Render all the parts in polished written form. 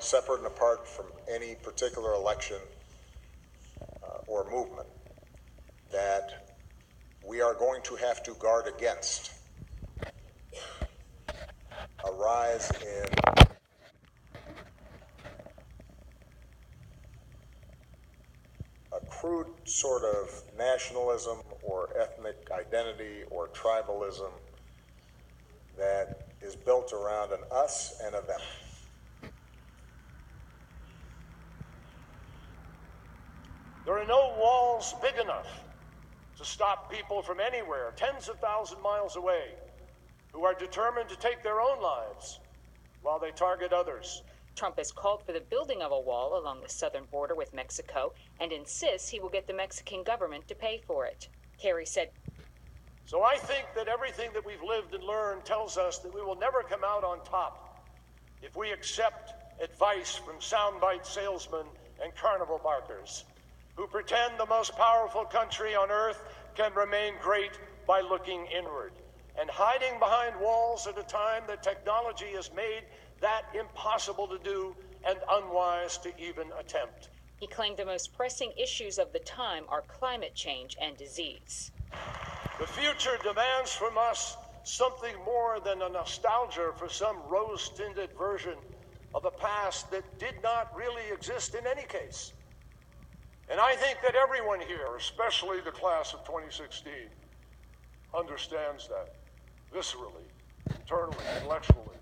separate and apart from any particular election or movement, that we are going to have to guard against a rise in a crude sort of nationalism or ethnic identity or tribalism that is built around an us and a them. There are no walls big enough to stop people from anywhere, tens of thousands of miles away, who are determined to take their own lives while they target others. Trump has called for the building of a wall along the southern border with Mexico and insists he will get the Mexican government to pay for it. Kerry said, So I think that everything that we've lived and learned tells us that we will never come out on top if we accept advice from soundbite salesmen and carnival barkers who pretend the most powerful country on earth can remain great by looking inward and hiding behind walls at a time that technology has made that impossible to do and unwise to even attempt. He claimed the most pressing issues of the time are climate change and disease. The future demands from us something more than a nostalgia for some rose-tinted version of the past that did not really exist in any case. And I think that everyone here, especially the class of 2016, understands that viscerally, internally, intellectually.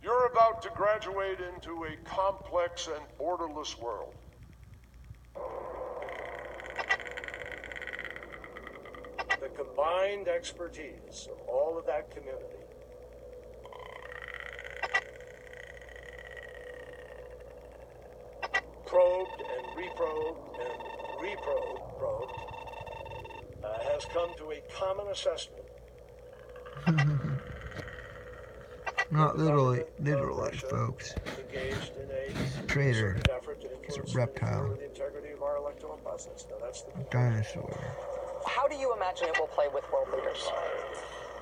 You're about to graduate into a complex and borderless world. The combined expertise of all of that community probed and reprobed has come to a common assessment. Not literally, folks. He's a traitor. He's a reptile. A dinosaur. How do you imagine it will play with world leaders?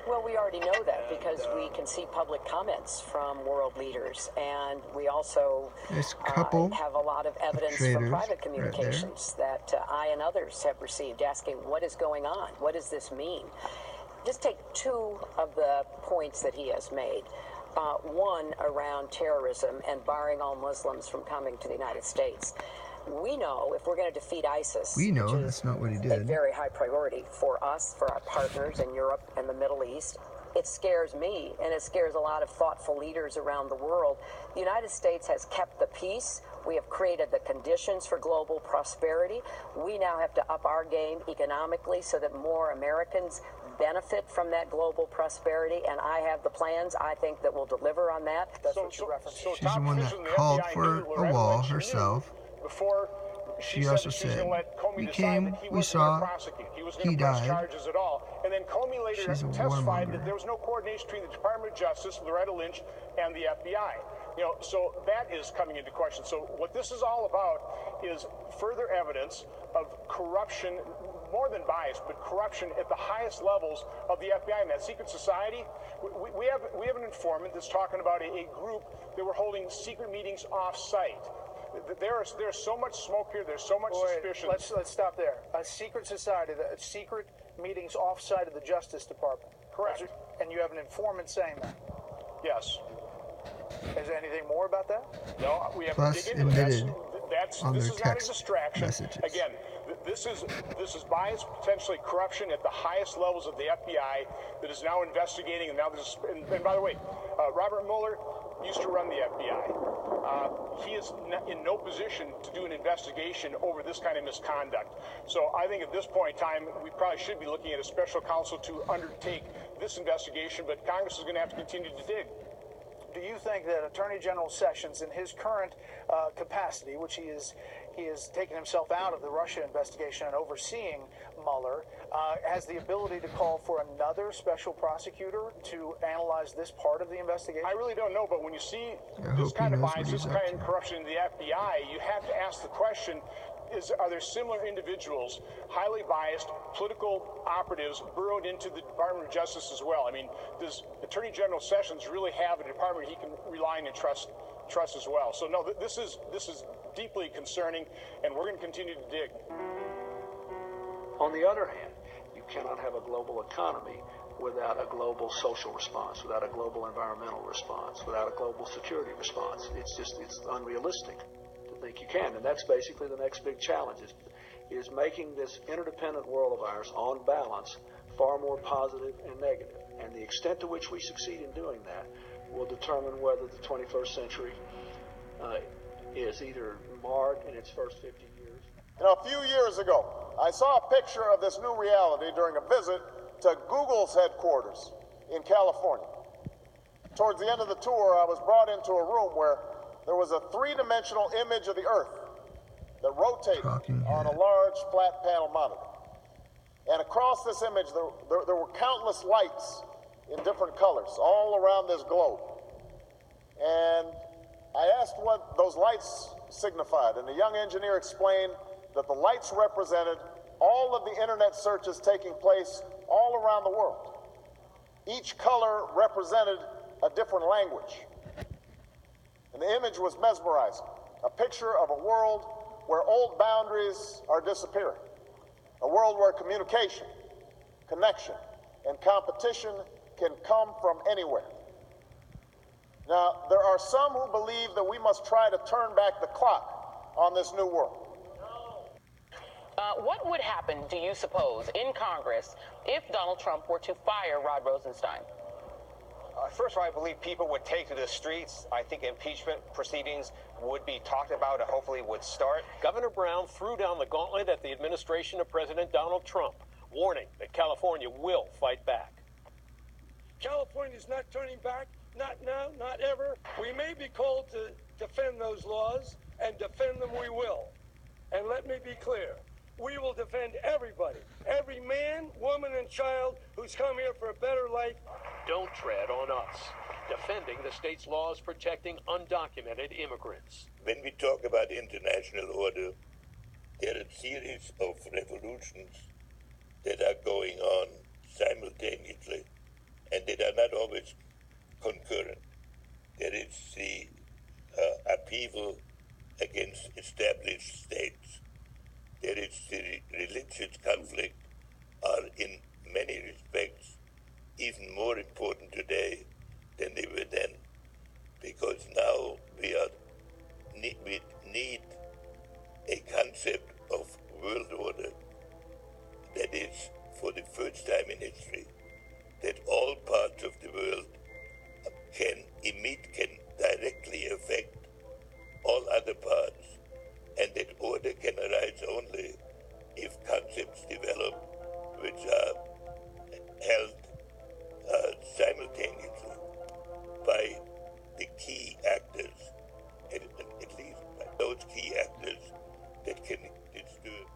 Well, we already know that because we can see public comments from world leaders, and we also have a lot of evidence from private communications that I and others have received asking, what is going on? What does this mean? Just take two of the points that he has made. One around terrorism and barring all Muslims from coming to the United States. We know if we're going to defeat ISIS, that's not what he did. A very high priority for us, for our partners in Europe and the Middle East. It scares me, and it scares a lot of thoughtful leaders around the world. The United States has kept the peace. We have created the conditions for global prosperity. We now have to up our game economically so that more Americans benefit from that global prosperity, and I have the plans, I think, that will deliver on that. That's what you referenced. She's the one that called for a wall herself. Before she also said, we came, we saw, he died. At all. And then Comey later testified that there was no coordination between the Department of Justice, Loretta Lynch, and the FBI. You know, so that is coming into question. So what this is all about is further evidence of corruption, more than bias, but corruption at the highest levels of the FBI and that secret society. We have an informant that's talking about a group that were holding secret meetings off-site. There's so much smoke here. There's so much suspicion. Let's stop there. A secret society, secret meetings off-site of the Justice Department. Correct. And you have an informant saying that. Yes. Is there anything more about that? No, we have Plus to dig into admitted on this their is text not a distraction. messages. Again, this is bias, potentially corruption at the highest levels of the FBI that is now investigating. And now and by the way, Robert Mueller used to run the FBI. He is in no position to do an investigation over this kind of misconduct. So I think at this point in time, we probably should be looking at a special counsel to undertake this investigation, but Congress is going to have to continue to dig. Do you think that Attorney General Sessions, in his current capacity, which he has taken himself out of the Russia investigation and overseeing Mueller, has the ability to call for another special prosecutor to analyze this part of the investigation? I really don't know, but when you see this kind of bias, this kind of corruption in the FBI, you have to ask the question, are there similar individuals, highly biased, political operatives burrowed into the Department of Justice as well? I mean, does Attorney General Sessions really have a department he can rely on and trust trust as well. So no, this is deeply concerning, and we're going to continue to dig. On the other hand, you cannot have a global economy without a global social response, without a global environmental response, without a global security response. It's unrealistic to think you can. And that's basically the next big challenge, is making this interdependent world of ours, on balance, far more positive and negative. And the extent to which we succeed in doing that will determine whether the 21st century is either marred in its first 50 years. You know, a few years ago, I saw a picture of this new reality during a visit to Google's headquarters in California. Towards the end of the tour, I was brought into a room where there was a three-dimensional image of the Earth that rotated on a large flat panel monitor. And across this image, there were countless lights in different colors all around this globe. And I asked what those lights signified, and the young engineer explained that the lights represented all of the internet searches taking place all around the world. Each color represented a different language. And the image was mesmerizing, a picture of a world where old boundaries are disappearing, a world where communication, connection, and competition can come from anywhere. Now, there are some who believe that we must try to turn back the clock on this new world. What would happen, do you suppose, in Congress if Donald Trump were to fire Rod Rosenstein? First of all, I believe people would take to the streets. I think impeachment proceedings would be talked about and hopefully would start. Governor Brown threw down the gauntlet at the administration of President Donald Trump, warning that California will fight back. California's not turning back, not now, not ever. We may be called to defend those laws, and defend them we will. And let me be clear, we will defend everybody, every man, woman, and child who's come here for a better life. Don't tread on us, defending the state's laws protecting undocumented immigrants. When we talk about international order, there are a series of revolutions that are going on simultaneously, and that are not always concurrent. There is the upheaval against established states. There is the religious conflict, are in many respects even more important today than they were then, because now we need a concept of world order that is, for the first time in history, that all parts of the world can directly affect all other parts, and that order can arise only if concepts develop which are held simultaneously by the key actors, at least by those key actors that can disturb.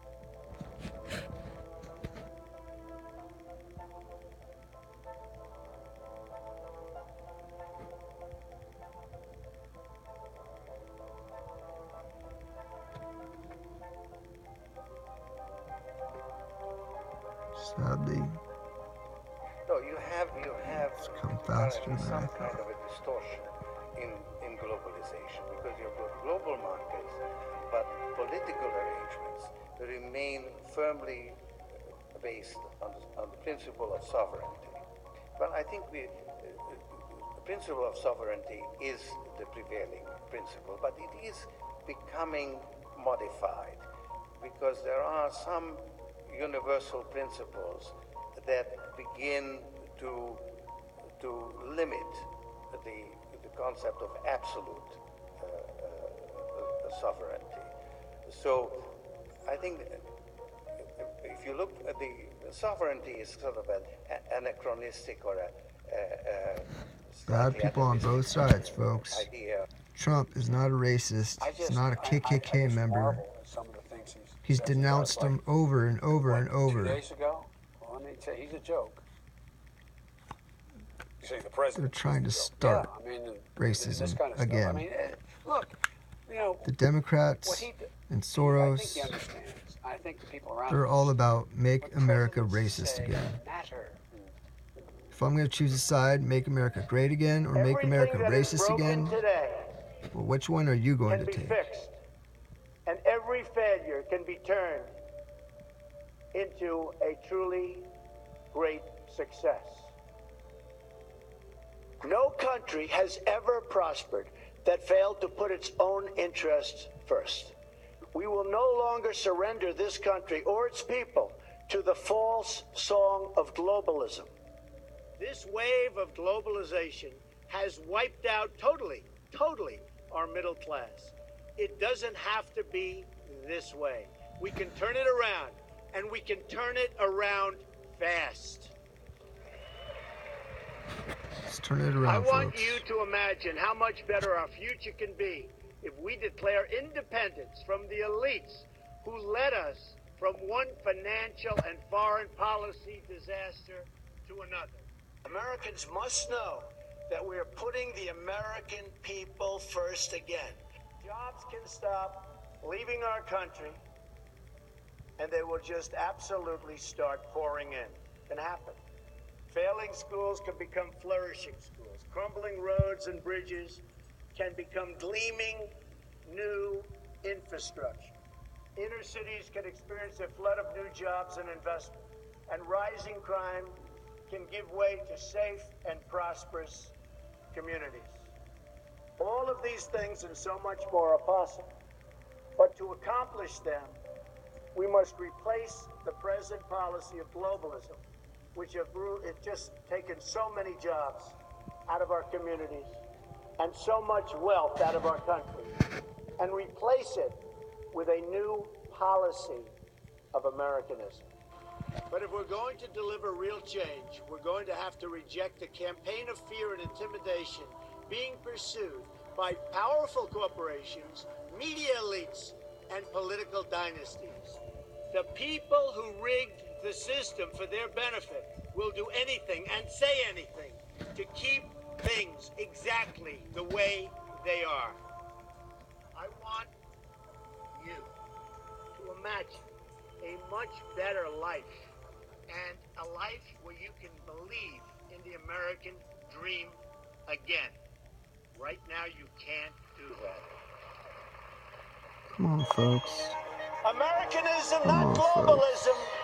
Sadly, no, you have come faster than some I kind thought. of a distortion in globalization, because you've got global markets, but political arrangements remain firmly based on the principle of sovereignty. Well, I think the principle of sovereignty is the prevailing principle, but it is becoming modified, because there are some universal principles that begin to limit the concept of absolute sovereignty. So I think if you look at the sovereignty is sort of an anachronistic or bad people on both sides, folks. idea. Trump is not a racist. He's not a KKK member. He's denounced them over and over and over. 2 days ago? Well, let me tell you, he's a joke. You say the president. They're trying to start racism again. I mean, look, you know. The Democrats and Soros, I think he understands. I think the people around they're all about make America racist again. If I'm going to choose a side, make America great again or make America racist again, Well, which one are you going to can be take? fixed, and every failure can be turned into a truly great success. No country has ever prospered that failed to put its own interests first. We will no longer surrender this country or its people to the false song of globalism. This wave of globalization has wiped out totally our middle class. It doesn't have to be this way. We can turn it around, and we can turn it around fast. Let's turn it around, I want folks. you to imagine how much better our future can be if we declare independence from the elites who led us from one financial and foreign policy disaster to another. Americans must know that we are putting the American people first again. Jobs can stop leaving our country, and they will just absolutely start pouring in. It can happen. Failing schools can become flourishing schools. Crumbling roads and bridges can become gleaming new infrastructure. Inner cities can experience a flood of new jobs and investment. And rising crime can give way to safe and prosperous communities. All of these things and so much more are possible. But to accomplish them, we must replace the present policy of globalism, which has just taken so many jobs out of our communities and so much wealth out of our country, and replace it with a new policy of Americanism. But if we're going to deliver real change, we're going to have to reject the campaign of fear and intimidation being pursued by powerful corporations, media elites, and political dynasties. The people who rigged the system for their benefit will do anything and say anything to keep things exactly the way they are. I want you to imagine a much better life, and a life where you can believe in the American dream again. Right now, you can't do that. Come on, folks. Americanism, Come not on, globalism. folks.